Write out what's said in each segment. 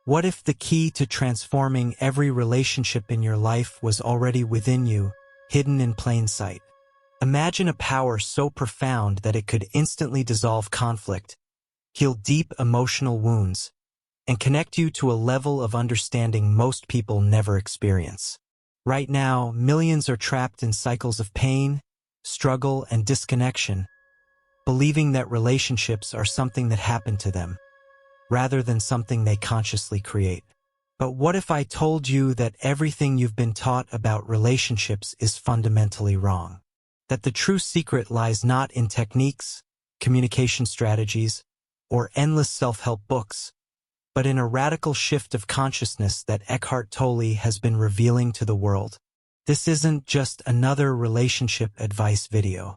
What if the key to transforming every relationship in your life was already within you, hidden in plain sight? Imagine a power so profound that it could instantly dissolve conflict, heal deep emotional wounds, and connect you to a level of understanding most people never experience. Right now, millions are trapped in cycles of pain, struggle, and disconnection, believing that relationships are something that happen to them, rather than something they consciously create. But what if I told you that everything you've been taught about relationships is fundamentally wrong? That the true secret lies not in techniques, communication strategies, or endless self-help books, but in a radical shift of consciousness that Eckhart Tolle has been revealing to the world. This isn't just another relationship advice video.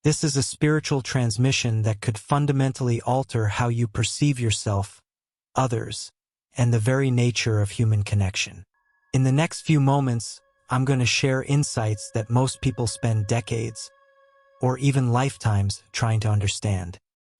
This is a spiritual transmission that could fundamentally alter how you perceive yourself, others, and the very nature of human connection. In the next few moments, I'm going to share insights that most people spend decades, or even lifetimes, trying to understand.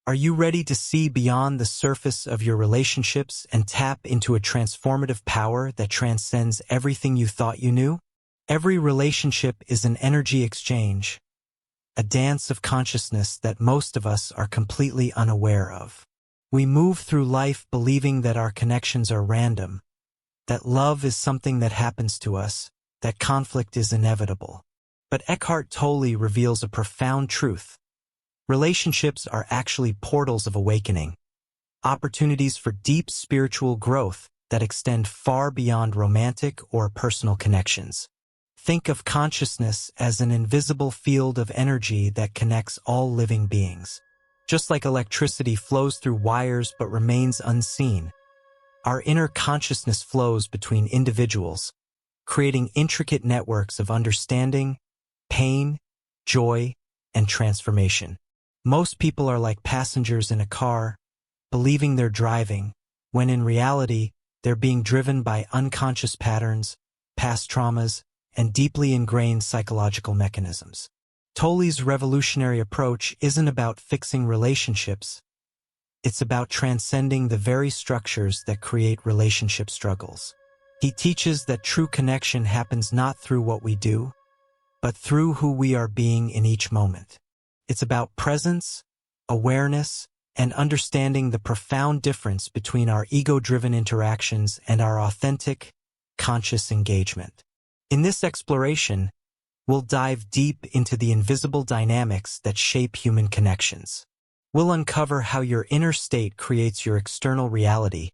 Are you ready to see beyond the surface of your relationships and tap into a transformative power that transcends everything you thought you knew? Every relationship is an energy exchange, a dance of consciousness that most of us are completely unaware of. We move through life believing that our connections are random, that love is something that happens to us, that conflict is inevitable. But Eckhart Tolle reveals a profound truth. Relationships are actually portals of awakening, opportunities for deep spiritual growth that extend far beyond romantic or personal connections. Think of consciousness as an invisible field of energy that connects all living beings. Just like electricity flows through wires but remains unseen, our inner consciousness flows between individuals, creating intricate networks of understanding, pain, joy, and transformation. Most people are like passengers in a car, believing they're driving, when in reality, they're being driven by unconscious patterns, past traumas, and deeply ingrained psychological mechanisms. Tolle's revolutionary approach isn't about fixing relationships. It's about transcending the very structures that create relationship struggles. He teaches that true connection happens not through what we do, but through who we are being in each moment. It's about presence, awareness, and understanding the profound difference between our ego-driven interactions and our authentic, conscious engagement. In this exploration, we'll dive deep into the invisible dynamics that shape human connections. We'll uncover how your inner state creates your external reality,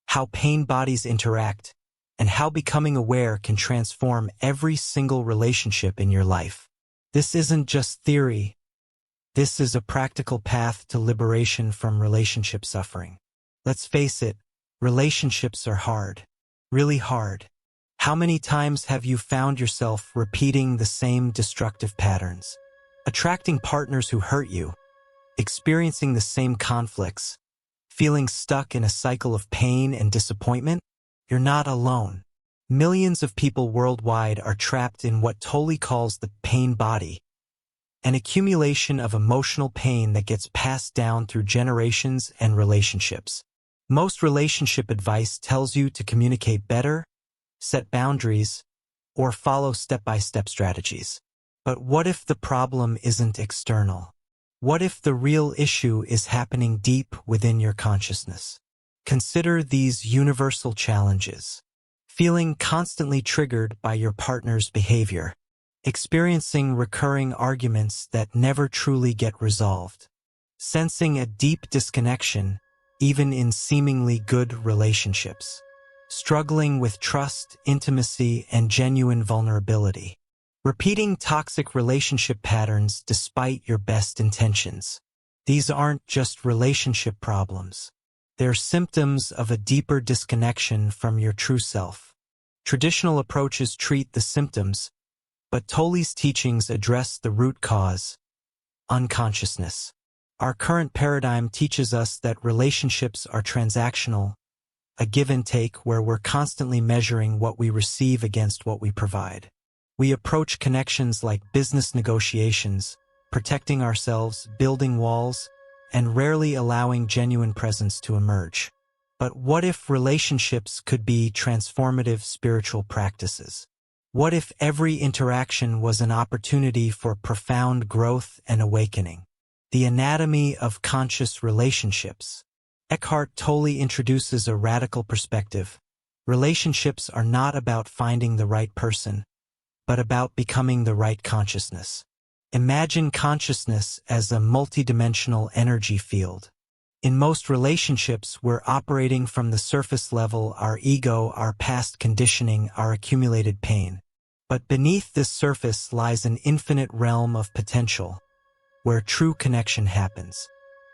how pain bodies interact, and how becoming aware can transform every single relationship in your life. This isn't just theory. This is a practical path to liberation from relationship suffering. Let's face it, relationships are hard, really hard. How many times have you found yourself repeating the same destructive patterns? Attracting partners who hurt you, experiencing the same conflicts, feeling stuck in a cycle of pain and disappointment? You're not alone. Millions of people worldwide are trapped in what Tolle calls the pain body, an accumulation of emotional pain that gets passed down through generations and relationships. Most relationship advice tells you to communicate better, set boundaries, or follow step-by-step strategies. But what if the problem isn't external? What if the real issue is happening deep within your consciousness? Consider these universal challenges. Feeling constantly triggered by your partner's behavior. Experiencing recurring arguments that never truly get resolved. Sensing a deep disconnection, even in seemingly good relationships. Struggling with trust, intimacy, and genuine vulnerability. Repeating toxic relationship patterns despite your best intentions. These aren't just relationship problems. They're symptoms of a deeper disconnection from your true self. Traditional approaches treat the symptoms, but Tolle's teachings address the root cause, unconsciousness. Our current paradigm teaches us that relationships are transactional, a give and take where we're constantly measuring what we receive against what we provide. We approach connections like business negotiations, protecting ourselves, building walls, and rarely allowing genuine presence to emerge. But what if relationships could be transformative spiritual practices? What if every interaction was an opportunity for profound growth and awakening? The anatomy of conscious relationships. Eckhart Tolle introduces a radical perspective. Relationships are not about finding the right person, but about becoming the right consciousness. Imagine consciousness as a multidimensional energy field. In most relationships, we're operating from the surface level, our ego, our past conditioning, our accumulated pain. But beneath this surface lies an infinite realm of potential, where true connection happens.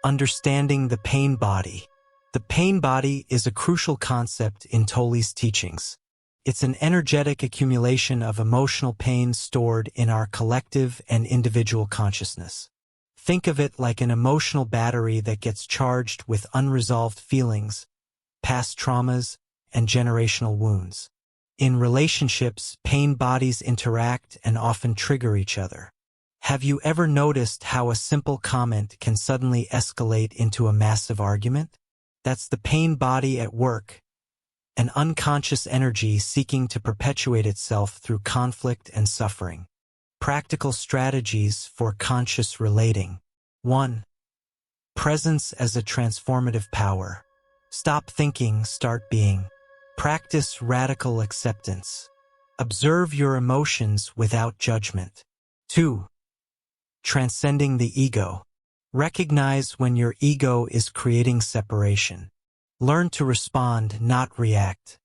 Understanding the pain body. The pain body is a crucial concept in Tolle's teachings. It's an energetic accumulation of emotional pain stored in our collective and individual consciousness. Think of it like an emotional battery that gets charged with unresolved feelings, past traumas, and generational wounds. In relationships, pain bodies interact and often trigger each other. Have you ever noticed how a simple comment can suddenly escalate into a massive argument? That's the pain body at work, an unconscious energy seeking to perpetuate itself through conflict and suffering. Practical strategies for conscious relating. 1. Presence as a transformative power. Stop thinking, start being. Practice radical acceptance. Observe your emotions without judgment. 2. Transcending the ego. Recognize when your ego is creating separation. Learn to respond, not react.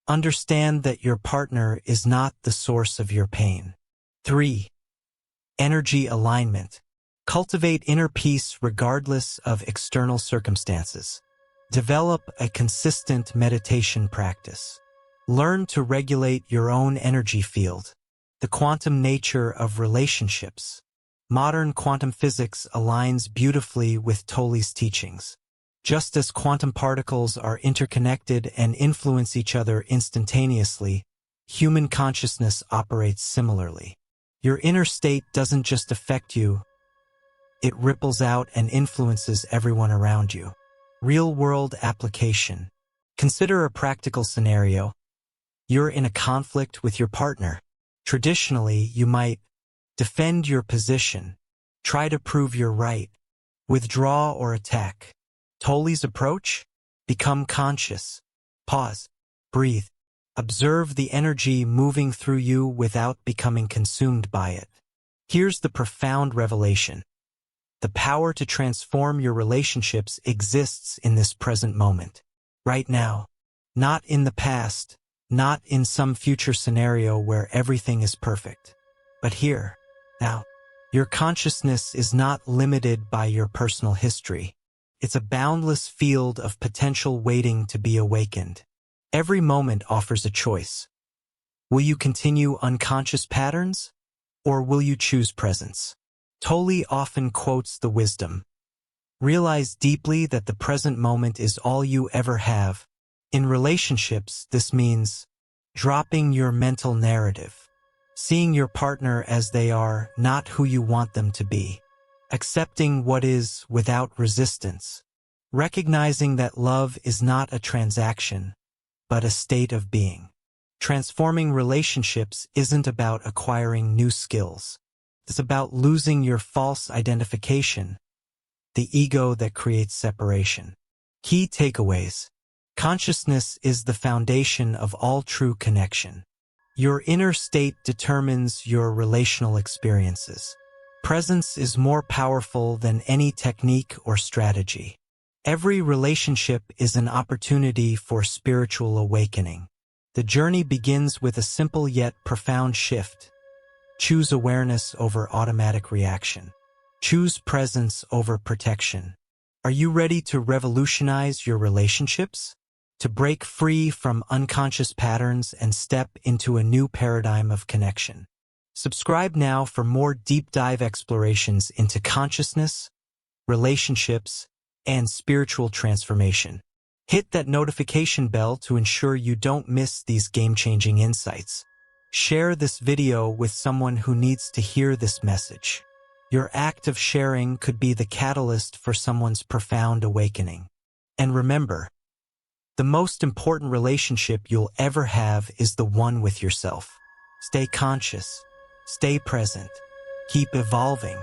Understand that your partner is not the source of your pain. 3. Energy alignment. Cultivate inner peace regardless of external circumstances. Develop a consistent meditation practice. Learn to regulate your own energy field. The quantum nature of relationships. Modern quantum physics aligns beautifully with Tolle's teachings. Just as quantum particles are interconnected and influence each other instantaneously, human consciousness operates similarly. Your inner state doesn't just affect you, it ripples out and influences everyone around you. Real-world application. Consider a practical scenario. You're in a conflict with your partner. Traditionally, you might defend your position, try to prove you're right, withdraw or attack. Tolle's approach? Become conscious. Pause. Breathe. Observe the energy moving through you without becoming consumed by it. Here's the profound revelation. The power to transform your relationships exists in this present moment. Right now. Not in the past, not in some future scenario where everything is perfect. But here, now. Your consciousness is not limited by your personal history. It's a boundless field of potential waiting to be awakened. Every moment offers a choice. Will you continue unconscious patterns, or will you choose presence? Tolle often quotes the wisdom. Realize deeply that the present moment is all you ever have. In relationships, this means dropping your mental narrative, seeing your partner as they are, not who you want them to be, accepting what is without resistance, recognizing that love is not a transaction, but a state of being. Transforming relationships isn't about acquiring new skills. It's about losing your false identification, the ego that creates separation. Key takeaways. Consciousness is the foundation of all true connection. Your inner state determines your relational experiences. Presence is more powerful than any technique or strategy. Every relationship is an opportunity for spiritual awakening. The journey begins with a simple yet profound shift. Choose awareness over automatic reaction. Choose presence over protection. Are you ready to revolutionize your relationships? To break free from unconscious patterns and step into a new paradigm of connection? Subscribe now for more deep dive explorations into consciousness, relationships, and spiritual transformation. Hit that notification bell to ensure you don't miss these game-changing insights. Share this video with someone who needs to hear this message. Your act of sharing could be the catalyst for someone's profound awakening. And remember, The most important relationship you'll ever have is the one with yourself. Stay conscious, stay present, keep evolving,